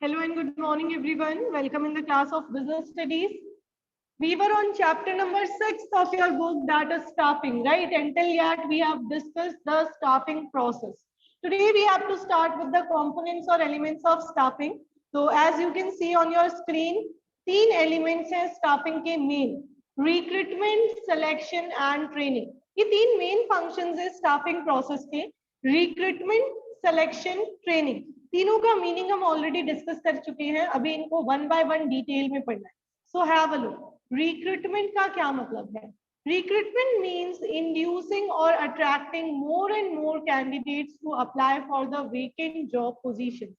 Hello and good morning, everyone. Welcome in the class of Business Studies. We were on chapter number 6 of your book, that is staffing, right? Until yet, we have discussed the staffing process. Today, we have to start with the components or elements of staffing. So, as you can see on your screen, 3 elements हैं staffing के main: recruitment, selection and training. ये 3 main functions है staffing process के: recruitment, selection, training. तीनों का meaning हम already discuss कर चुके हैं, अभी इनको वन बाय वन डिटेल में पढ़ना है. So have a look. Recruitment का क्या मतलब है? रिक्रूटमेंट मींस इंड्यूसिंग और attracting more and more candidates to apply for the vacant job position.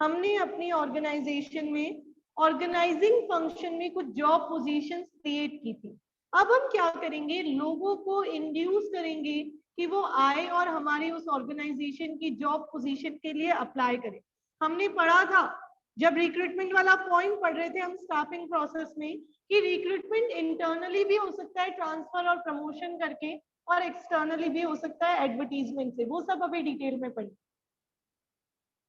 हमने अपनी ऑर्गेनाइजेशन में ऑर्गेनाइजिंग फंक्शन में कुछ जॉब पोजीशंस क्रिएट की थी. अब हम क्या करेंगे? लोगों को इंड्यूस करेंगे कि वो आए और हमारी उस ऑर्गेनाइजेशन की जॉब पोजीशन के लिए अप्लाई करें. हमने पढ़ा था जब रिक्रूटमेंट वाला पॉइंट पढ़ रहे थे हम स्टाफिंग प्रोसेस में कि रिक्रूटमेंट इंटरनली भी हो सकता है ट्रांसफर और प्रमोशन करके, और एक्सटर्नली भी हो सकता है एडवर्टीजमेंट से. वो सब अभी डिटेल में पढ़ें.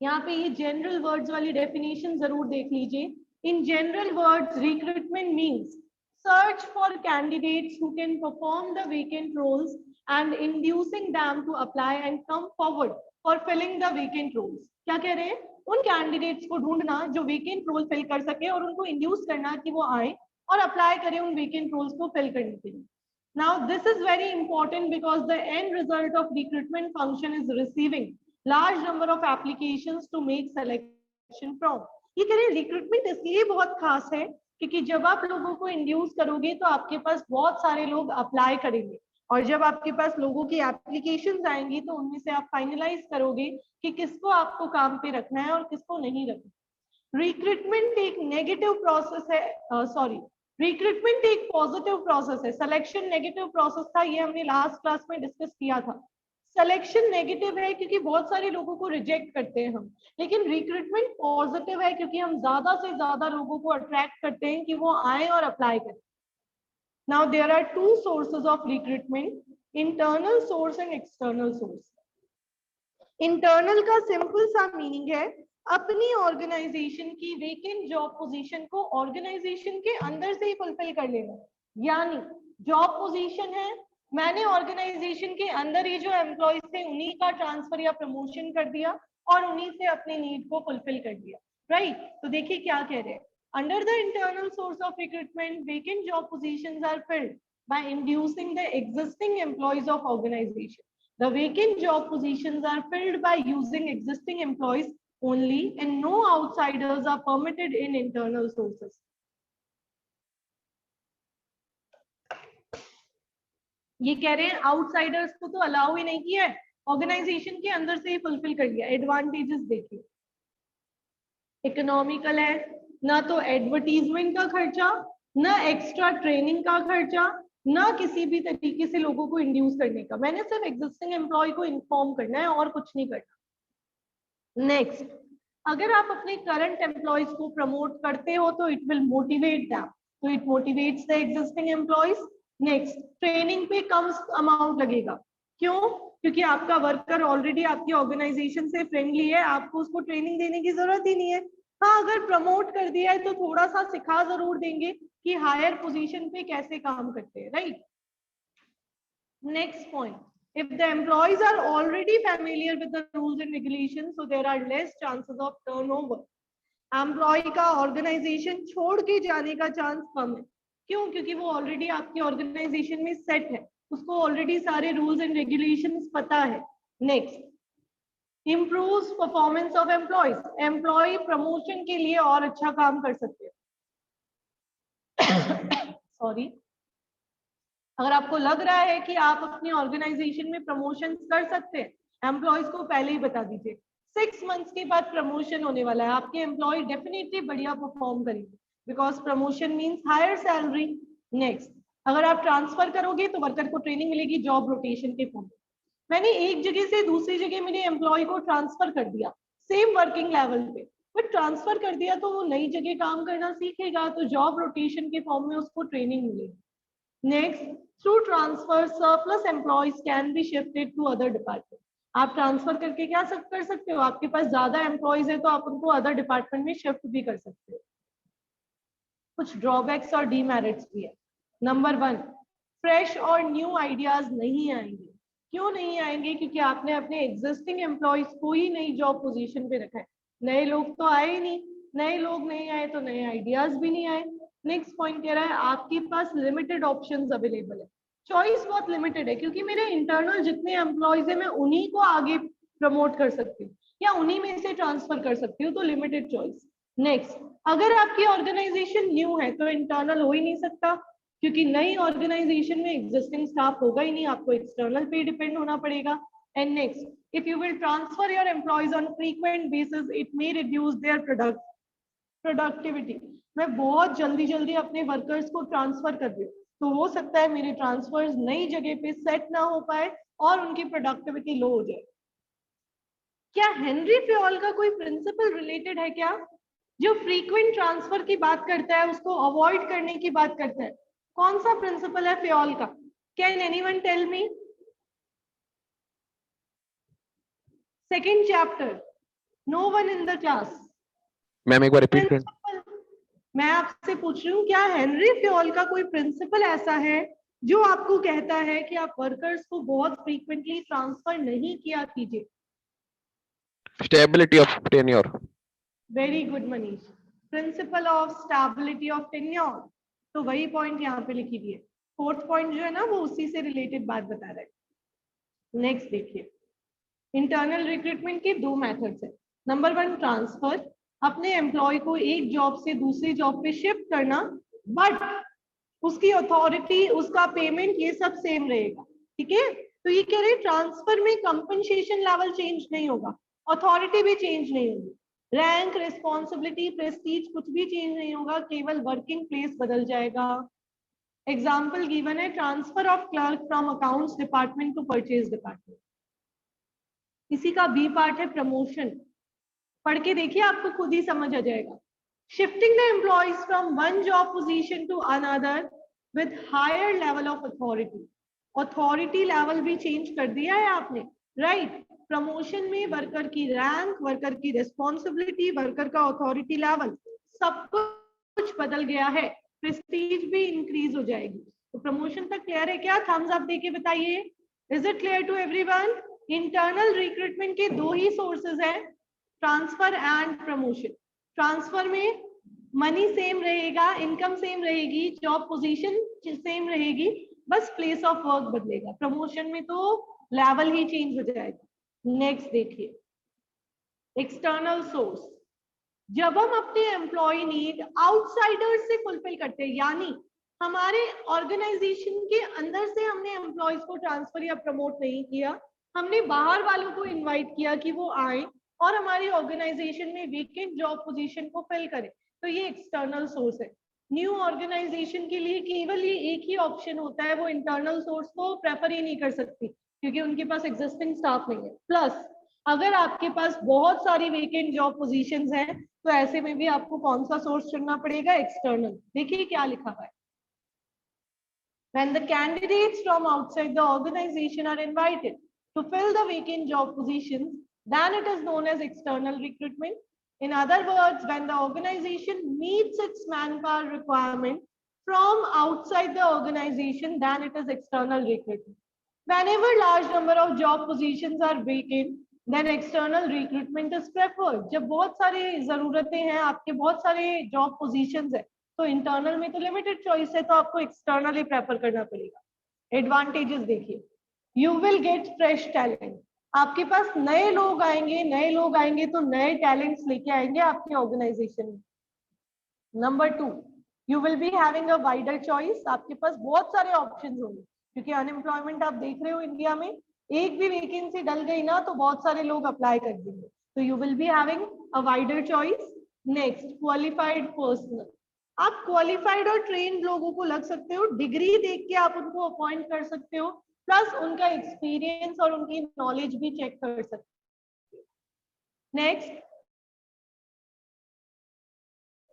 यहाँ पे ये जनरल वर्ड्स वाली डेफिनेशन जरूर देख लीजिए. In general words, recruitment means search for candidates who can perform the vacant roles and inducing them to apply and come forward for filling the vacant roles. क्या कह रहे हैं? उन कैंडिडेट्स को ढूंढना जो वेकेंट रोल फिल कर सके और उनको इंड्यूस करना कि वो आए और अप्लाई करें उन वेकेंट रोल्स को फिल करने के लिए. Now this is very important because the end result of recruitment function is receiving large number of applications to make selection from. ये कह रहे हैं रिक्रूटमेंट इसलिए बहुत खास है क्योंकि जब आप लोगों को इंड्यूस करोगे तो आपके पास बहुत सारे लोग अप्लाई करेंगे, और जब आपके पास लोगों की एप्लीकेशंस आएंगी तो उनमें से आप फाइनलाइज करोगे कि किसको आपको काम पे रखना है और किसको नहीं रखना. रिक्रूटमेंट एक नेगेटिव प्रोसेस है, सॉरी, रिक्रूटमेंट एक पॉजिटिव प्रोसेस है. सिलेक्शन नेगेटिव प्रोसेस था, ये हमने लास्ट क्लास में डिस्कस किया था. सिलेक्शन नेगेटिव है क्योंकि बहुत सारे लोगों को रिजेक्ट करते हैं हम, लेकिन रिक्रूटमेंट पॉजिटिव है क्योंकि हम ज्यादा से ज्यादा लोगों को अट्रैक्ट करते हैं कि वो आए और अप्लाई करें. Now there are two sources of recruitment, internal source and external source. Internal का सिंपल सा मीनिंग है अपनी ऑर्गेनाइजेशन की वेकेंट जॉब पोजीशन को ऑर्गेनाइजेशन के अंदर से ही फुलफिल कर लेना. यानी जॉब पोजीशन है, मैंने ऑर्गेनाइजेशन के अंदर ही जो एम्प्लॉयज थे उन्हीं का ट्रांसफर या प्रमोशन कर दिया और उन्हीं से अपनी नीड को फुलफिल कर दिया. राइट? तो देखिए क्या कह रहे हैं. Under the internal source of recruitment vacant job positions are filled by inducing the existing employees of organisation. The vacant job positions are filled by using existing employees only and no outsiders are permitted in internal sources. ये कह रहे हैं outsiders को तो allow ही नहीं किया है, organisation के अंदर से ही फुलफिल कर दिया. एडवांटेजेस देखिए, इकोनॉमिकल है, ना तो एडवर्टीजमेंट का खर्चा, ना एक्स्ट्रा ट्रेनिंग का खर्चा, ना किसी भी तरीके से लोगों को इंड्यूस करने का. मैंने सिर्फ एग्जिस्टिंग एम्प्लॉय को इन्फॉर्म करना है और कुछ नहीं करना. नेक्स्ट, अगर आप अपने करंट एम्प्लॉयज को प्रमोट करते हो तो इट विल मोटिवेट दैम, तो it motivates the existing employees. Next, training पे कम अमाउंट लगेगा. क्यों? क्योंकि आपका वर्कर ऑलरेडी आपकी ऑर्गेनाइजेशन से फ्रेंडली है, आपको उसको ट्रेनिंग देने की जरूरत ही नहीं है. हाँ, अगर प्रमोट कर दिया है तो थोड़ा सा सिखा जरूर देंगे कि हायर पोजीशन पे कैसे काम करते हैं. Right? Next point, if the employees are already familiar with the rules and regulations, so there are less chances of turnover. Employee का ऑर्गेनाइजेशन छोड़ के जाने का चांस कम है. क्यों? क्योंकि वो ऑलरेडी आपकी ऑर्गेनाइजेशन में सेट है, उसको ऑलरेडी सारे रूल्स एंड रेगुलेशंस पता है. Next, improves performance of employees. Employee promotion के लिए और अच्छा काम कर सकते हैं. सॉरी, अगर आपको लग रहा है कि आप अपनी ऑर्गेनाइजेशन में प्रमोशन कर सकते हैं, एम्प्लॉयज को पहले ही बता दीजिए. 6 मंथ्स के बाद प्रमोशन होने वाला है, आपके एम्प्लॉय डेफिनेटली बढ़िया परफॉर्म करेंगे because promotion means higher salary. Next, अगर आप ट्रांसफर करोगे तो वर्कर को ट्रेनिंग मिलेगी जॉब रोटेशन के फॉर्म में. मैंने एक जगह से दूसरी जगह मेरे एम्प्लॉय को ट्रांसफर कर दिया सेम वर्किंग लेवल पे, बट ट्रांसफर कर दिया तो वो नई जगह काम करना सीखेगा, तो जॉब रोटेशन के फॉर्म में उसको ट्रेनिंग मिलेगी. Next, through transfer, surplus employees can be shifted to other departments. आप ट्रांसफर करके क्या सब कर सकते हो, आपके पास ज्यादा एम्प्लॉयज है तो आप उनको अदर डिपार्टमेंट में शिफ्ट भी कर सकते हो। कुछ ड्रॉबैक्स और डीमेरिट्स भी है। नंबर 1, फ्रेश और न्यू आइडियाज नहीं आएंगे। क्यों नहीं आएंगे? क्योंकि आपने अपने एग्जिस्टिंग एम्प्लॉयज को ही नई जॉब पोजीशन पे रखा है, नए लोग तो आए ही नहीं, नए लोग नहीं आए तो नए आइडियाज भी नहीं आए। नेक्स्ट पॉइंट कह रहा है आपके पास लिमिटेड ऑप्शंस अवेलेबल है, चॉइस बहुत लिमिटेड है, क्योंकि मेरे इंटरनल जितने एम्प्लॉयज है मैं उन्हीं को आगे प्रमोट कर सकती हूँ या उन्हीं में से ट्रांसफर कर सकती हूँ, तो लिमिटेड चॉइस। नेक्स्ट, अगर आपकी ऑर्गेनाइजेशन न्यू है तो इंटरनल हो ही नहीं सकता, क्योंकि नई ऑर्गेनाइजेशन में एग्जिस्टिंग स्टाफ होगा ही नहीं, आपको एक्सटर्नल पे डिपेंड होना पड़ेगा। And next, if you will transfer your employees on frequent basis it may reduce their productivity। मैं बहुत जल्दी जल्दी अपने वर्कर्स को ट्रांसफर कर रही हूँ तो हो सकता है मेरे ट्रांसफर्स नई जगह पे सेट ना हो पाए और उनकी प्रोडक्टिविटी लो हो जाए। क्या हेनरी फ्योल का कोई प्रिंसिपल रिलेटेड है क्या, जो फ्रीक्वेंट ट्रांसफर की बात करता है, उसको अवॉइड करने की बात करता है? कौन सा प्रिंसिपल है फ्योल का? Can anyone tell me? Second chapter, no one in the class. Ma'am एक बार रिपीट करें। प्रिंसिपल, मैं आपसे पूछ रही हूँ क्या हेनरी फ्योल का कोई प्रिंसिपल ऐसा है जो आपको कहता है कि आप वर्कर्स को बहुत फ्रीक्वेंटली ट्रांसफर नहीं किया कीजिए? Stability of tenure. Very good Manish, principle of stability of tenure. तो वही पॉइंट यहाँ पे लिखी हुई है। फोर्थ पॉइंट जो है ना वो उसी से रिलेटेड बात बता रहा है। नेक्स्ट देखिए, इंटरनल रिक्रूटमेंट के 2 मेथड्स है। नंबर 1, ट्रांसफर, अपने एम्प्लॉय को एक जॉब से दूसरी जॉब पे शिफ्ट करना, बट उसकी अथॉरिटी, उसका पेमेंट, ये सब सेम रहेगा। ठीक है, तो ये कह रहे ट्रांसफर में कंपनसेशन लेवल चेंज नहीं होगा, अथॉरिटी भी चेंज नहीं होगी, रैंक, रिस्पॉन्सिबिलिटी, प्रेस्टीज कुछ भी चेंज नहीं होगा, केवल वर्किंग प्लेस बदल जाएगा। एग्जाम्पल गिवन है, transfer of clerk from accounts department to purchase department. इसी का बी पार्ट है प्रमोशन, पढ़ के देखिए आपको खुद ही समझ आ जाएगा। Shifting the employees from one job position to another with higher level of authority. Authority level भी चेंज कर दिया है आपने, राइट? प्रमोशन में वर्कर की रैंक, वर्कर की रिस्पॉन्सिबिलिटी, वर्कर का अथॉरिटी लेवल सब कुछ बदल गया है, प्रेस्टीज भी इंक्रीज हो जाएगी। तो प्रमोशन तक क्लियर है क्या? थम्स अप देके बताइए, is it clear to everyone? Internal recruitment के 2 ही सोर्सेज हैं, ट्रांसफर एंड प्रमोशन। ट्रांसफर में मनी सेम रहेगा, इनकम सेम रहेगी, जॉब पोजीशन सेम रहेगी, बस प्लेस ऑफ वर्क बदलेगा। प्रमोशन में तो लेवल ही चेंज हो जाएगा। नेक्स्ट देखिए, एक्सटर्नल सोर्स, जब हम अपने एम्प्लॉय नीड आउटसाइडर से फुलफिल करते हैं, यानी हमारे ऑर्गेनाइजेशन के अंदर से हमने एम्प्लॉयज को ट्रांसफर या प्रमोट नहीं किया, हमने बाहर वालों को इनवाइट किया कि वो आए और हमारी ऑर्गेनाइजेशन में वेकेंट जॉब पोजीशन को फिल करें, तो ये एक्सटर्नल सोर्स है। न्यू ऑर्गेनाइजेशन के लिए केवल ये एक ही ऑप्शन होता है, वो इंटरनल सोर्स को प्रेफर ही नहीं कर सकती क्योंकि उनके पास एग्जिस्टिंग स्टाफ नहीं है। प्लस अगर आपके पास बहुत सारी वेकेंट जॉब पोजीशंस हैं तो ऐसे में भी आपको कौन सा सोर्स चुनना पड़ेगा? एक्सटर्नल। देखिए क्या लिखा हुआ है, when the candidates from outside the organization are invited to fill the vacant job positions, then it is known as external recruitment. In other words, when the organization meets its manpower requirement from outside the organization, then it is external recruitment. Whenever large number of job positions are vacant, then external recruitment is preferred. जब बहुत सारे जरूरतें हैं, आपके बहुत सारे job positions है, तो इंटरनल में तो लिमिटेड चॉइस है, तो आपको एक्सटर्नल ही प्रेफर करना पड़ेगा। एडवांटेजेस देखिए, you will get fresh talent, आपके पास नए लोग आएंगे, नए लोग आएंगे तो नए टैलेंट्स लेके आएंगे आपकी ऑर्गेनाइजेशन में। Number 2, you will be having a wider choice, आपके पास बहुत सारे ऑप्शंस होंगे, क्योंकि अनएम्प्लॉयमेंट आप देख रहे हो इंडिया में, एक भी वैकेंसी डल गई ना तो बहुत सारे लोग अप्लाई कर देंगे, तो you will be having a wider choice. Next, qualified personal, आप क्वालिफाइड और ट्रेन्ड लोगों को लग सकते हो, डिग्री देख के आप उनको अपॉइंट कर सकते हो, प्लस उनका एक्सपीरियंस और उनकी नॉलेज भी चेक कर सकते हो। नेक्स्ट,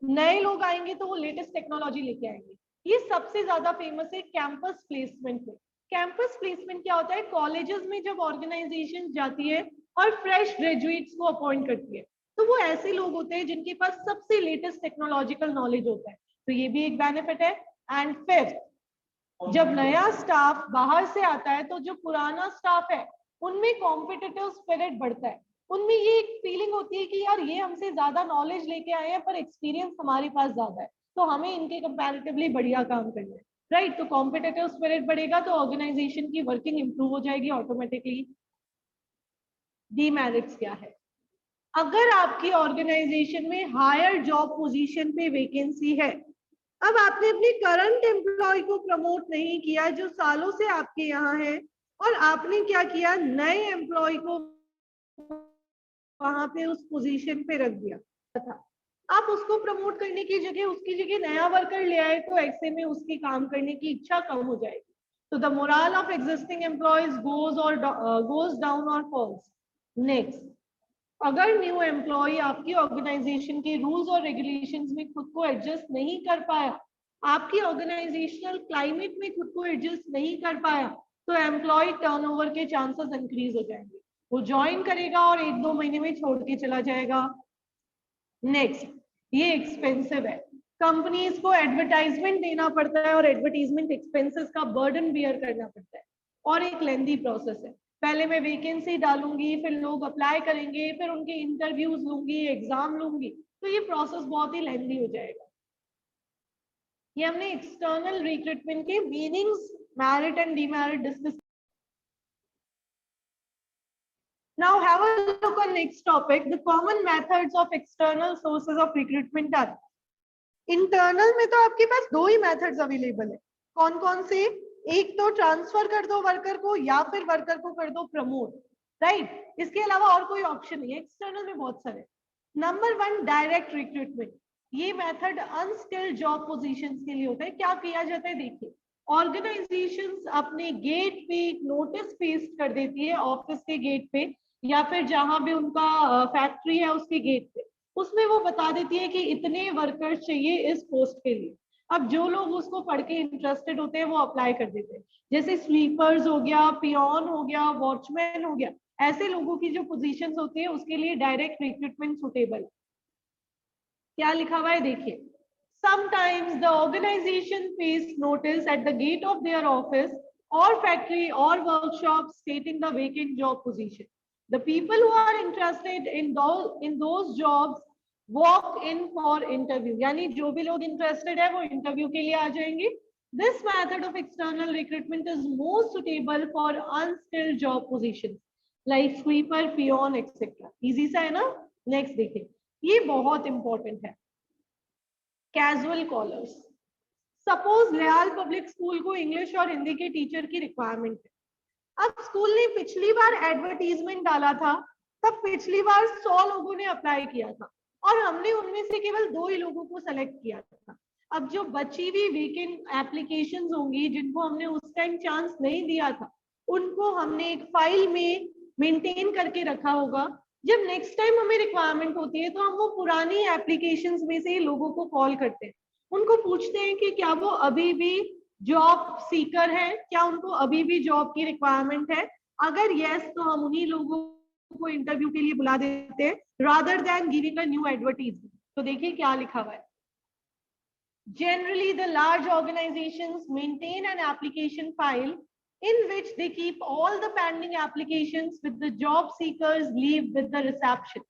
नए लोग आएंगे तो वो लेटेस्ट टेक्नोलॉजी लेके आएंगे। ये सबसे ज्यादा फेमस है कैंपस प्लेसमेंट में, कैंपस प्लेसमेंट क्या होता है? कॉलेजेस में जब ऑर्गेनाइजेशन जाती है और फ्रेश ग्रेजुएट्स को अपॉइंट करती है, तो वो ऐसे लोग होते हैं जिनके पास सबसे लेटेस्ट टेक्नोलॉजिकल नॉलेज होता है, तो ये भी एक बेनिफिट है। एंड फिफ्थ, जब नया स्टाफ बाहर से आता है तो जो पुराना स्टाफ है उनमें कॉम्पिटिटिव स्पिरिट बढ़ता है, उनमें ये एक फीलिंग होती है कि यार ये हमसे ज्यादा नॉलेज लेके आए हैं पर एक्सपीरियंस हमारे पास ज्यादा है, तो हमें इनके कंपैरेटिवली बढ़िया काम करना है, राइट। तो कॉम्पिटिटिव स्पिरिट बढ़ेगा तो ऑर्गेनाइजेशन की वर्किंग इंप्रूव हो जाएगी ऑटोमेटिकली। डीमेरिट्स क्या है? अगर आपकी ऑर्गेनाइजेशन में हायर जॉब पोजीशन पे वैकेंसी है, अब आपने अपने करंट एम्प्लॉय को प्रमोट नहीं किया जो सालों से आपके यहाँ है, और आपने क्या किया, नए एम्प्लॉय को वहां पे उस पोजीशन पे रख दिया था। आप उसको प्रमोट करने की जगह उसकी जगह नया वर्कर ले आए तो ऐसे में उसकी काम करने की इच्छा कम हो जाएगी। तो the moral of existing employees goes down और फॉल्स। नेक्स्ट, अगर न्यू एम्प्लॉय आपकी ऑर्गेनाइजेशन के रूल्स और रेगुलेशंस में खुद को एडजस्ट नहीं कर पाया, आपकी ऑर्गेनाइजेशनल क्लाइमेट में खुद को एडजस्ट नहीं कर पाया, तो एम्प्लॉय टर्नओवर के चांसेस इंक्रीज हो जाएंगे। वो ज्वाइन करेगा और 1-2 महीने में छोड़ के चला जाएगा। नेक्स्ट, ये एक्सपेंसिव है, कंपनीज को एडवर्टाइजमेंट देना पड़ता है और एडवर्टाइजमेंट एक्सपेंसेस का बर्डन बियर करना पड़ता है, और एक लेंथी प्रोसेस है। पहले मैं वैकेंसी डालूंगी, फिर लोग अप्लाई करेंगे, फिर उनके इंटरव्यूज लूंगी, एग्जाम लूंगी, तो ये प्रोसेस बहुत ही लेंथी हो जाएगा। ये हमने एक्सटर्नल रिक्रूटमेंट के meanings, merit and demerit discuss. Now have a look on next topic. The common methods of external sources of recruitment are. Internal में तो आपके पास दो ही मेथड्स अवेलेबल है। कौन कौन से? एक तो ट्रांसफर कर दो वर्कर को, या फिर वर्कर को कर दो प्रमोट, राइट। इसके अलावा और कोई ऑप्शन नहीं है। एक्सटर्नल में बहुत सारे। Number 1, direct recruitment. ये मेथड अनस्किल्ड जॉब पोजीशंस के लिए होता है। क्या किया जाता है, देखिए, ऑर्गेनाइजेशंस अपने गेट पे एक नोटिस पेस्ट कर देती है, ऑफिस के गेट पे या फिर जहां भी उनका फैक्ट्री है उसके गेट पे, उसमें वो बता देती है कि इतने वर्कर्स चाहिए इस पोस्ट के लिए। अब जो लोग उसको पढ़ के इंटरेस्टेड होते हैं वो अप्लाई कर देते हैं। जैसे स्वीपर्स हो गया, पियोन हो गया, वॉचमैन हो गया, ऐसे लोगों की जो पोजीशंस होती है उसके लिए डायरेक्ट रिक्रूटमेंट सुटेबल। क्या लिखा हुआ है, देखिए, sometimes the organization pastes notice at the gate of their office or factory or workshop stating the vacant job position. The people who are interested in those jobs walk in for interview. यानी जो भी लोग interested है वो interview के लिए आ जाएंगे। This method of external recruitment is most suitable for unskilled job positions like sweeper, peon, etc. Easy सा है ना। नेक्स्ट देखिए, ये बहुत इंपॉर्टेंट है, casual callers. Suppose royal public school को इंग्लिश और हिंदी के टीचर की रिक्वायरमेंट है। अब स्कूल ने पिछली बार एडवर्टीजमेंट डाला था, तब पिछली बार 100 लोगों ने अप्लाई किया था और हमने उनमें से केवल 2 ही लोगों को सेलेक्ट किया था। अब जो बची हुई वीकेंड एप्लीकेशंस होंगी जिनको हमने उस टाइम चांस नहीं दिया था, उनको हमने एक फाइल में मेंटेन करके रखा होगा। जब नेक्स्ट टाइम हमें रिक्वायरमेंट होती है तो हम वो पुरानी एप्लीकेशंस में से लोगों को कॉल करते हैं, उनको पूछते हैं कि क्या वो अभी भी जॉब सीकर है, क्या उनको अभी भी जॉब की रिक्वायरमेंट है। अगर यस, तो हम उन्हीं लोगों को इंटरव्यू के लिए बुला देते हैं rather than giving a new advertisement. तो देखिए क्या लिखा हुआ है, generally the large organizations maintain an application file in which they keep all the pending applications with the job seekers leave with the reception.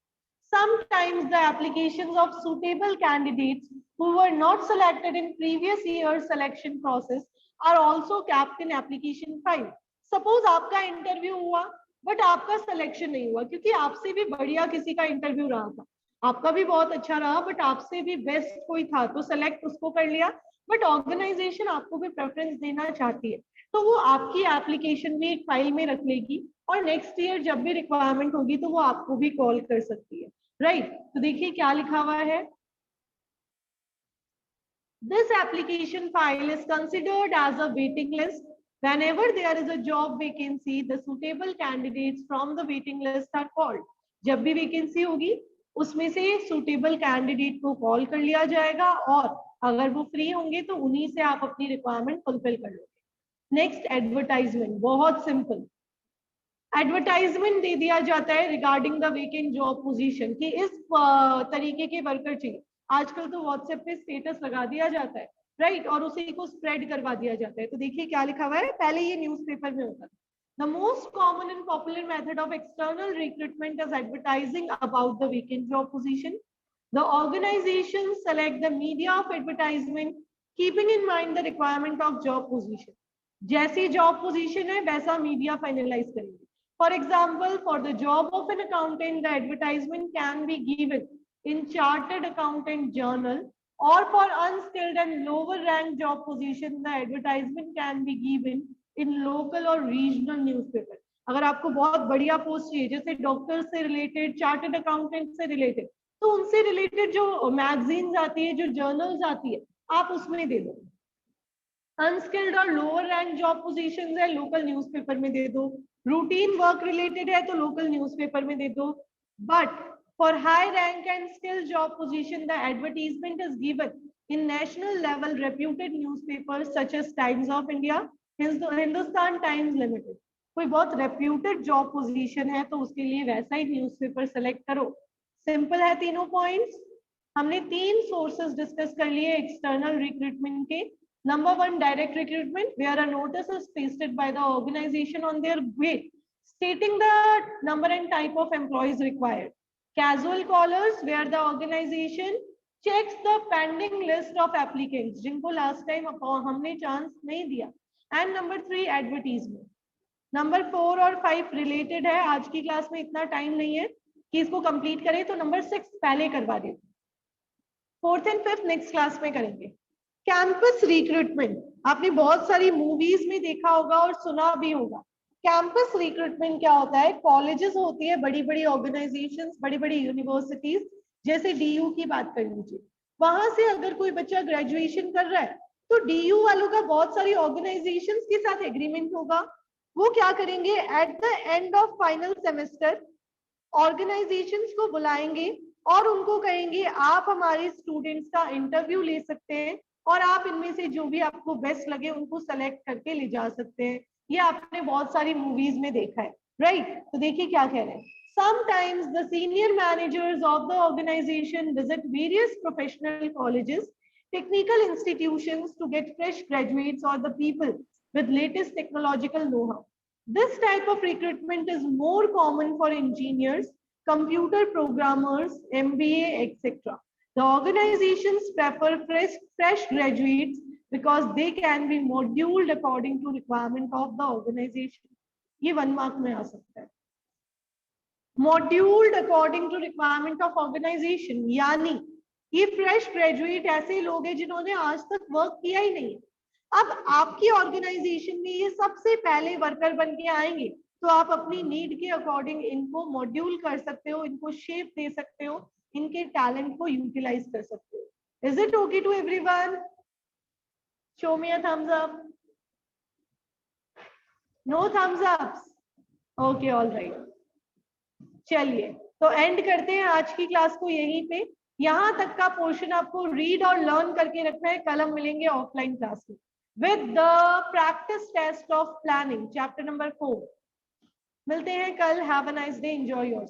Sometimes the applications of suitable candidates who were not selected in previous year's selection process are also kept in application file. Suppose आपका interview हुआ but आपका selection नहीं हुआ क्योंकि आपसे भी बढ़िया किसी का इंटरव्यू रहा था, आपका भी बहुत अच्छा रहा बट आपसे भी बेस्ट कोई था तो सेलेक्ट उसको कर लिया, बट ऑर्गेनाइजेशन आपको भी प्रेफरेंस देना चाहती है तो वो आपकी एप्लीकेशन में एक फाइल में रख लेगी और नेक्स्ट ईयर जब भी रिक्वायरमेंट होगी तो वो आपको भी कॉल कर सकती है, राइट। तो देखिए क्या लिखा हुआ है, this application file is considered as a waiting list. Whenever there is a job vacancy, the suitable candidates from the waiting list are called. जब भी वैकेंसी होगी उसमें से सुटेबल कैंडिडेट को कॉल कर लिया जाएगा और अगर वो फ्री होंगे तो उन्हीं से आप अपनी रिक्वायरमेंट फुलफिल कर लोगे। नेक्स्ट एडवर्टाइजमेंट, बहुत सिंपल। एडवर्टाइजमेंट दे दिया जाता है regarding the vacant job position कि इस तरीके के वर्कर चाहिए। आजकल तो व्हाट्सएप पे स्टेटस लगा दिया जाता है, राइट, और उसी को स्प्रेड करवा दिया जाता है। तो देखिए क्या लिखा हुआ है, पहले ये न्यूज़पेपर में होता था। The most common and popular method of external recruitment is advertising about the vacant job position. The organizations select the media of advertisement, keeping in mind the requirement of job position. जैसी job position है वैसा media finalise करेंगे। For example, for the job of an accountant, the advertisement can be given in Chartered Accountant Journal, or for unskilled and lower ranked job position, the advertisement can be given in local or regional newspaper. अगर आपको बहुत बढ़िया post चाहिए, जैसे doctor से related, chartered accountant से related, तो उनसे रिलेटेड जो मैगजीन्स आती है, जो जर्नल्स आती है, आप उसमें दे दो। अनस्किल्ड और लोअर रैंक जॉब पोजीशंस है, लोकल न्यूज़पेपर में दे दो। रूटीन वर्क रिलेटेड है तो लोकल न्यूज़पेपर में दे दो। But for high rank and skill job position the advertisement is given in national level reputed newspapers such as Times of India, Hindustan Times Limited. कोई बहुत रेप्यूटेड जॉब पोजीशन है तो उसके लिए वैसा ही न्यूज़पेपर सेलेक्ट करो। सिंपल है तीनों पॉइंट्स। हमने 3 सोर्सेस डिस्कस कर लिए एक्सटर्नल रिक्रूटमेंट के। Number 1, direct recruitment, where a notice is pasted by the organization on their gate, stating the number and type of employees required. Casual callers, where the organization checks the pending list of applicants, जिनको last time हमने chance नहीं दिया. And number 3, advertisement. Number 4 और 5 related है, आज की class में इतना टाइम नहीं है कि इसको कंप्लीट करें, तो नंबर 6 पहले करवा देते। 4th and 5th next class में करेंगे। कैंपस रिक्रूटमेंट आपने बहुत सारी मूवीज में देखा होगा और सुना भी होगा। कैंपस रिक्रूटमेंट क्या होता है, कॉलेजेस होती है, बड़ी बड़ी ऑर्गेनाइजेशंस, बड़ी बड़ी यूनिवर्सिटीज, जैसे डीयू की बात कर लीजिए। वहां से अगर कोई बच्चा ग्रेजुएशन कर रहा है तो डीयू वालों का बहुत सारी ऑर्गेनाइजेशंस के साथ एग्रीमेंट होगा। वो क्या करेंगे, at the end of final semester organisations को बुलाएंगे और उनको कहेंगे आप हमारे स्टूडेंट्स का इंटरव्यू ले सकते हैं और आप इनमें से जो भी आपको बेस्ट लगे उनको सेलेक्ट करके ले जा सकते हैं। ये आपने बहुत सारी मूवीज में देखा है, राइट? तो देखिए क्या कह रहे हैं। Sometimes the senior managers of the organization visit various professional colleges, technical institutions to get fresh graduates or the people with latest technological know-how. This type of recruitment is more common for engineers, computer programmers, MBA, etc. The organizations prefer fresh graduates because they can be moduled according to requirement of the organization. ये 1 mark में आ सकता है। Moduled according to requirement of organization, यानी ये fresh graduate ऐसे लोग हैं जिन्होंने आज तक वर्क किया ही नहीं है। अब आपकी ऑर्गेनाइजेशन में ये सबसे पहले वर्कर बन के आएंगे, तो आप अपनी नीड के अकॉर्डिंग इनको मॉड्यूल कर सकते हो, इनको शेप दे सकते हो, इनके टैलेंट को यूटिलाइज कर सकते हो। Is it okay to everyone? Show me a thumbs up. No thumbs ups? Okay, all right. चलिए तो एंड करते हैं आज की क्लास को यहीं पे। यहां तक का पोर्शन आपको रीड और लर्न करके रखना है। कल हम मिलेंगे ऑफलाइन क्लास में with the practice test of planning, chapter number 4। मिलते हैं कल। Have a nice day, enjoy yourself.